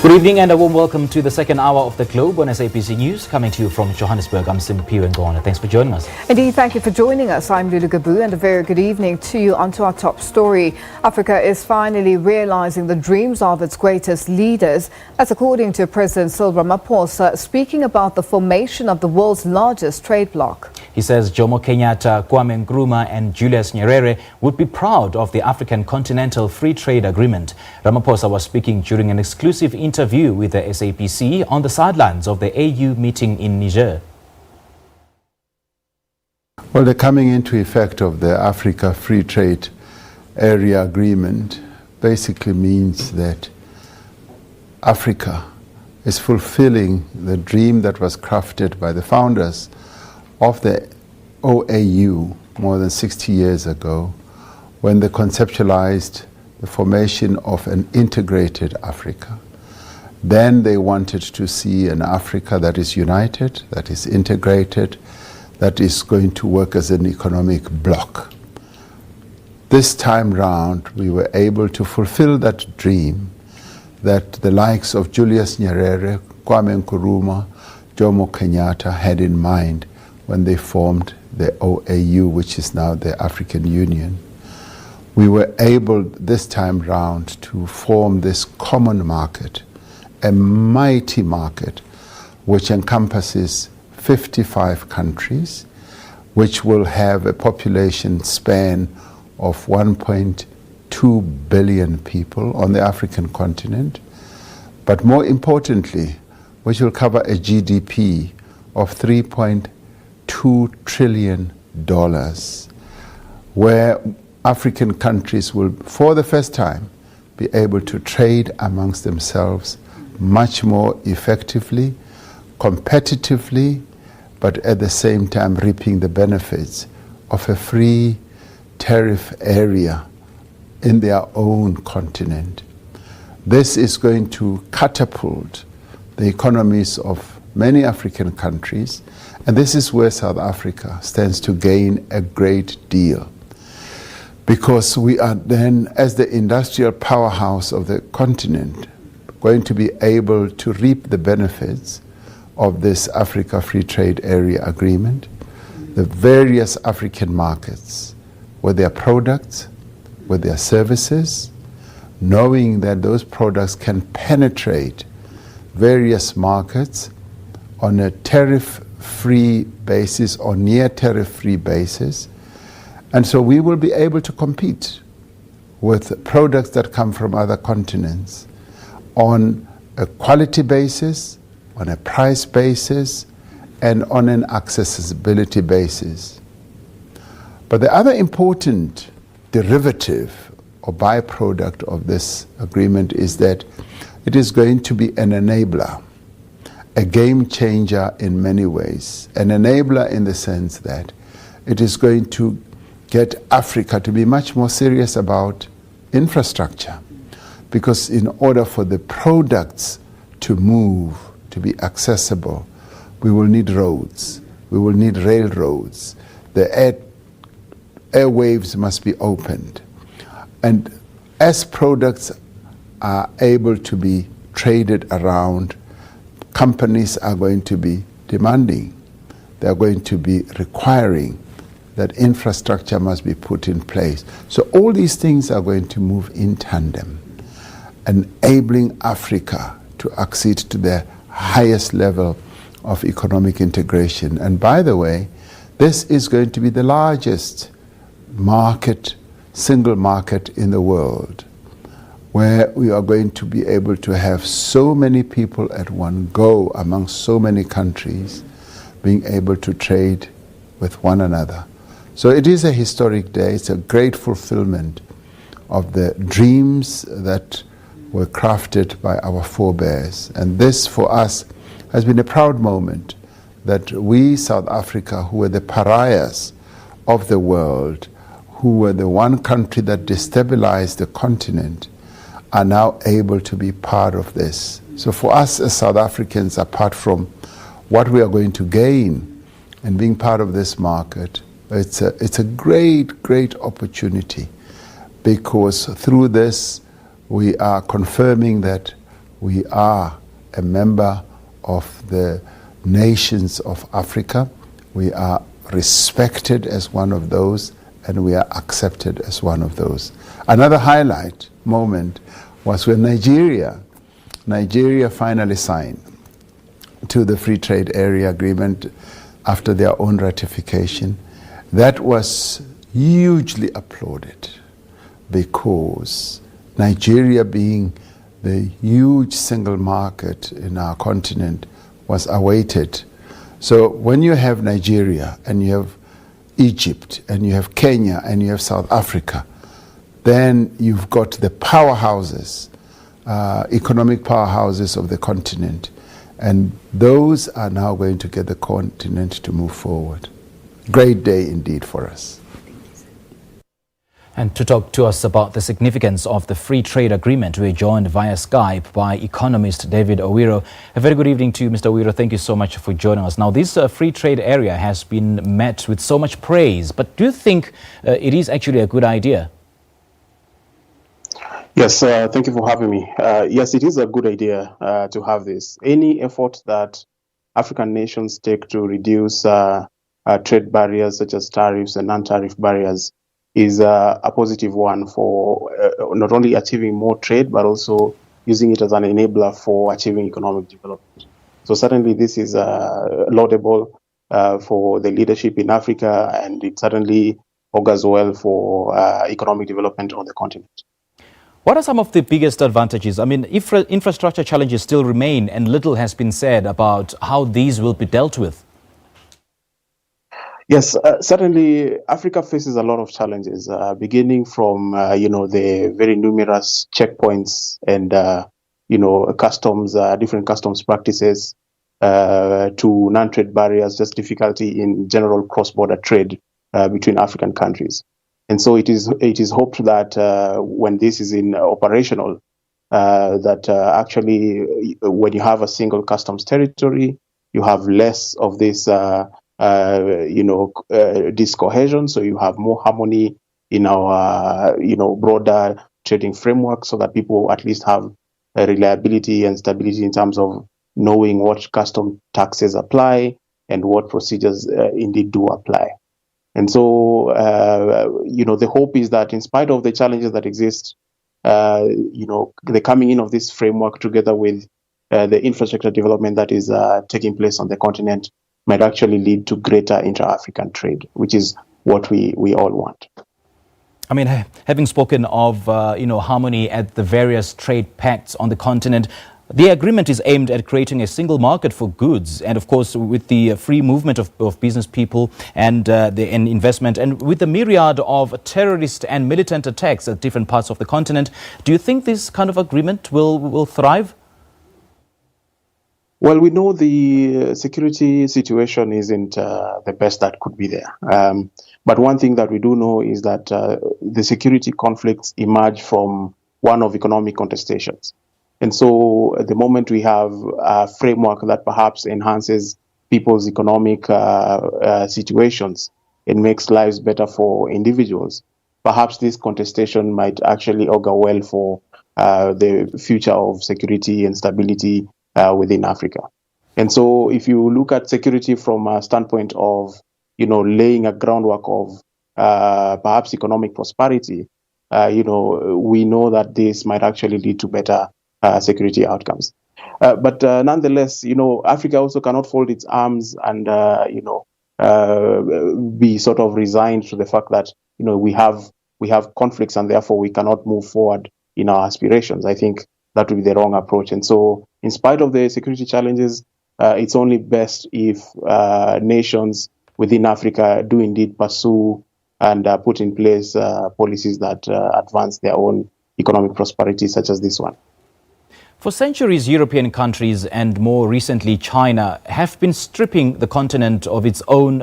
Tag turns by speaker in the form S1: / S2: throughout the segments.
S1: Good evening and a warm welcome to the second hour of The Globe on SABC News, coming to you from Johannesburg. I'm Simpiwe Ngona. Thanks for joining us.
S2: Indeed, thank you for joining us. I'm Lulu Gabu, and a very good evening to you. On to our top story. Africa is finally realizing the dreams of its greatest leaders. That's according to President Cyril Ramaphosa, speaking about the formation of the world's largest trade bloc.
S1: He says Jomo Kenyatta, Kwame Nkrumah and Julius Nyerere would be proud of the African Continental Free Trade Agreement. Ramaphosa was speaking during an exclusive interview with the SABC on the sidelines of the AU meeting in Niger.
S3: Well, the coming into effect of the Africa Free Trade Area Agreement basically means that Africa is fulfilling the dream that was crafted by the founders of the OAU more than 60 years ago, when they conceptualized the formation of an integrated Africa. Then they wanted to see an Africa that is united, that is integrated, that is going to work as an economic bloc. This time round, we were able to fulfill that dream that the likes of Julius Nyerere, Kwame Nkrumah, Jomo Kenyatta had in mind when they formed the OAU, which is now the African Union. We were able this time round to form this common market, a mighty market which encompasses 55 countries, which will have a population span of 1.2 billion people on the African continent, but more importantly, which will cover a GDP of $3.2 trillion, where African countries will, for the first time, be able to trade amongst themselves much more effectively, competitively, but at the same time reaping the benefits of a free tariff area in their own continent. This is going to catapult the economies of many African countries, and this is where South Africa stands to gain a great deal, because we are then, as the industrial powerhouse of the continent, going to be able to reap the benefits of this Africa Free Trade Area Agreement, the various African markets, with their products, with their services, knowing that those products can penetrate various markets on a tariff-free basis or near tariff-free basis. And so we will be able to compete with products that come from other continents on a quality basis, on a price basis, and on an accessibility basis. But the other important derivative or byproduct of this agreement is that it is going to be an enabler, a game changer in many ways, an enabler in the sense that it is going to get Africa to be much more serious about infrastructure, because in order for the products to move, to be accessible, we will need roads, we will need railroads, the airwaves must be opened. And as products are able to be traded around, companies are going to be demanding, they are going to be requiring that infrastructure must be put in place. So all these things are going to move in tandem, enabling Africa to accede to the highest level of economic integration. And by the way, this is going to be the largest market, single market in the world, where we are going to be able to have so many people at one go among so many countries being able to trade with one another. So it is a historic day. It's a great fulfillment of the dreams that were crafted by our forebears. And this, for us, has been a proud moment that we, South Africa, who were the pariahs of the world, who were the one country that destabilized the continent, are now able to be part of this. So for us as South Africans, apart from what we are going to gain in being part of this market, it's a great, great opportunity, because through this we are confirming that We are a member of the nations of Africa. We are respected as one of those, and we are accepted as one of those. Another highlight moment was when Nigeria finally signed to the Free Trade Area Agreement after their own ratification. That was hugely applauded because Nigeria, being the huge single market in our continent, was awaited. So when you have Nigeria and you have Egypt and you have Kenya and you have South Africa, then you've got the powerhouses, economic powerhouses of the continent. And those are now going to get the continent to move forward. Great day indeed for us.
S1: And to talk to us about the significance of the free trade agreement, we're joined via Skype by economist David Owiro. A very good evening to you, Mr. Owiro. Thank you so much for joining us. Now, this free trade area has been met with so much praise, but do you think it is actually a good idea?
S4: Yes, thank you for having me. Yes, it is a good idea to have this. Any effort that African nations take to reduce trade barriers such as tariffs and non-tariff barriers is a positive one for not only achieving more trade, but also using it as an enabler for achieving economic development. So certainly this is laudable for the leadership in Africa, and it certainly augurs well for economic development on the continent.
S1: What are some of the biggest advantages? I mean, infrastructure challenges still remain, and little has been said about how these will be dealt with.
S4: Yes, certainly Africa faces a lot of challenges, beginning from, the very numerous checkpoints and, customs, different customs practices, to non-trade barriers, just difficulty in general cross-border trade between African countries. And so it is hoped that when this is in operational, that actually when you have a single customs territory, you have less of this, discohesion. So you have more harmony in our, broader trading framework, so that people at least have reliability and stability in terms of knowing what custom taxes apply and what procedures indeed do apply. And so, the hope is that in spite of the challenges that exist, the coming in of this framework together with the infrastructure development that is taking place on the continent might actually lead to greater intra-African trade, which is what we all want.
S1: I mean, having spoken of, harmony at the various trade pacts on the continent, the agreement is aimed at creating a single market for goods, and of course with the free movement of business people and investment, and with the myriad of terrorist and militant attacks at different parts of the continent. Do you think this kind of agreement will thrive?
S4: Well, we know the security situation isn't the best that could be there. But one thing that we do know is that the security conflicts emerge from one of economic contestations. And so at the moment we have a framework that perhaps enhances people's economic situations and makes lives better for individuals, perhaps this contestation might actually augur well for the future of security and stability within Africa. And so if you look at security from a standpoint of, laying a groundwork of perhaps economic prosperity, we know that this might actually lead to better security outcomes. But nonetheless, Africa also cannot fold its arms and, be sort of resigned to the fact that, we have conflicts and therefore we cannot move forward in our aspirations. I think that would be the wrong approach. And so in spite of the security challenges, it's only best if nations within Africa do indeed pursue and put in place policies that advance their own economic prosperity, such as this one.
S1: For centuries, European countries and more recently China have been stripping the continent of its own,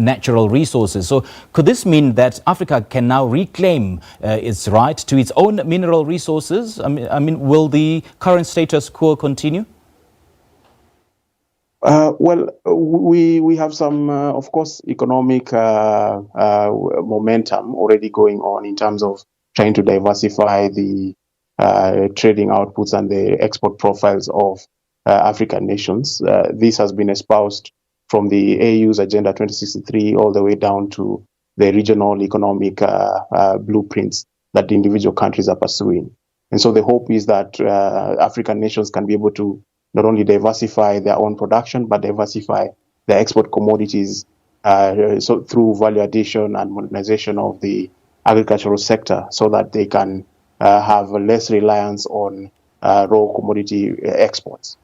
S1: natural resources. So could this mean that Africa can now reclaim its right to its own mineral resources? I mean, will the current status quo continue?
S4: Well, we have some, of course, economic momentum already going on in terms of trying to diversify the trading outputs and the export profiles of African nations. This has been espoused from the AU's Agenda 2063 all the way down to the regional economic blueprints that the individual countries are pursuing. And so the hope is that African nations can be able to not only diversify their own production, but diversify their export commodities so through value addition and modernization of the agricultural sector, so that they can have less reliance on raw commodity exports.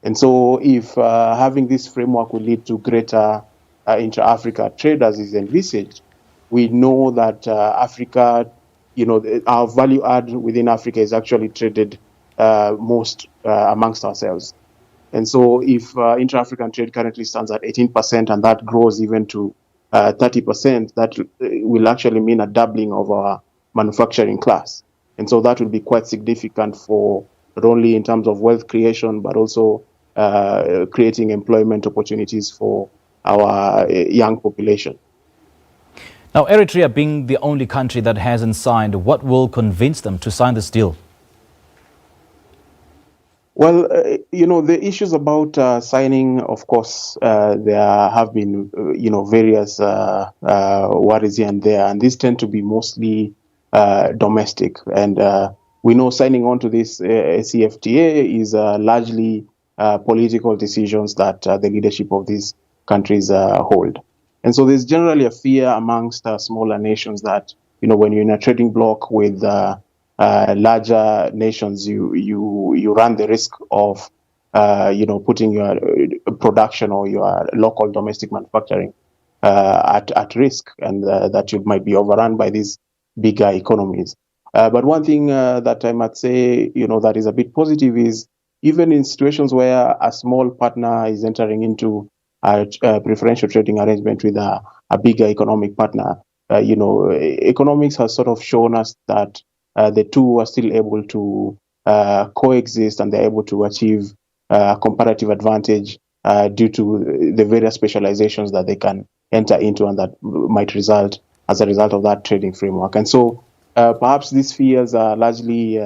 S4: And so if having this framework will lead to greater intra-Africa trade as is envisaged, we know that Africa, our value add within Africa is actually traded most amongst ourselves. And so if intra-African trade currently stands at 18% and that grows even to 30%, that will actually mean a doubling of our manufacturing class. And so that will be quite significant for not only in terms of wealth creation, but also creating employment opportunities for our young population.
S1: Now, Eritrea being the only country that hasn't signed, what will convince them to sign this deal?
S4: Well, the issues about signing, of course, there have been, various worries here and there, and these tend to be mostly domestic. And we know signing on to this CFTA is largely political decisions that the leadership of these countries hold. And so there's generally a fear amongst smaller nations that, when you're in a trading bloc with larger nations, you run the risk of, putting your production or your local domestic manufacturing at risk, and that you might be overrun by these bigger economies. But one thing that I might say, that is a bit positive is even in situations where a small partner is entering into a preferential trading arrangement with a bigger economic partner, economics has sort of shown us that the two are still able to coexist, and they're able to achieve comparative advantage due to the various specializations that they can enter into, and that might result as a result of that trading framework. And so perhaps these fears are largely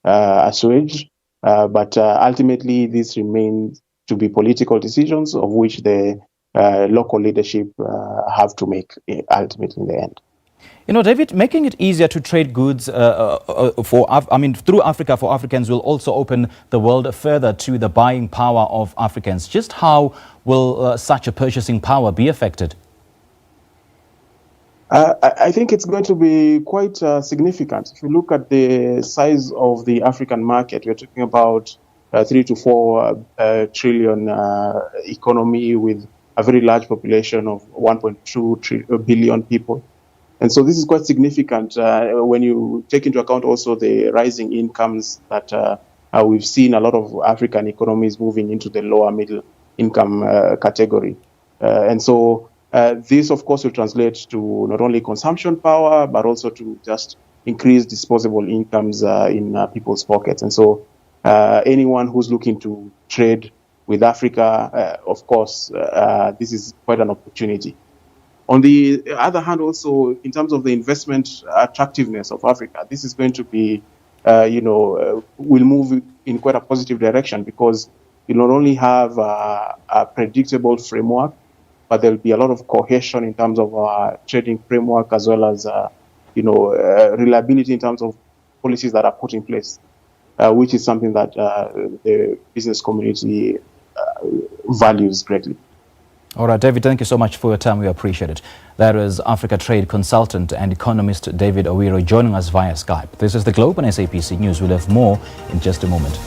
S4: assuaged, but ultimately this remains to be political decisions of which the local leadership have to make ultimately in the end.
S1: David, making it easier to trade goods through Africa for Africans will also open the world further to the buying power of Africans. Just how will such a purchasing power be affected?
S4: I think it's going to be quite significant. If you look at the size of the African market, we're talking about 3 to 4 trillion economy with a very large population of 1.2 billion people. And so this is quite significant when you take into account also the rising incomes that we've seen a lot of African economies moving into the lower middle income category. And so this, of course, will translate to not only consumption power, but also to just increase disposable incomes in people's pockets. And so anyone who's looking to trade with Africa, of course, this is quite an opportunity. On the other hand, also, in terms of the investment attractiveness of Africa, this is going to be, will move in quite a positive direction, because you not only have a predictable framework, but there'll be a lot of cohesion in terms of trading framework, as well as, reliability in terms of policies that are put in place, which is something that the business community values greatly.
S1: All right, David, thank you so much for your time. We appreciate it. That is Africa trade consultant and economist David Owiro joining us via Skype. This is The Globe on SAPC News. We'll have more in just a moment.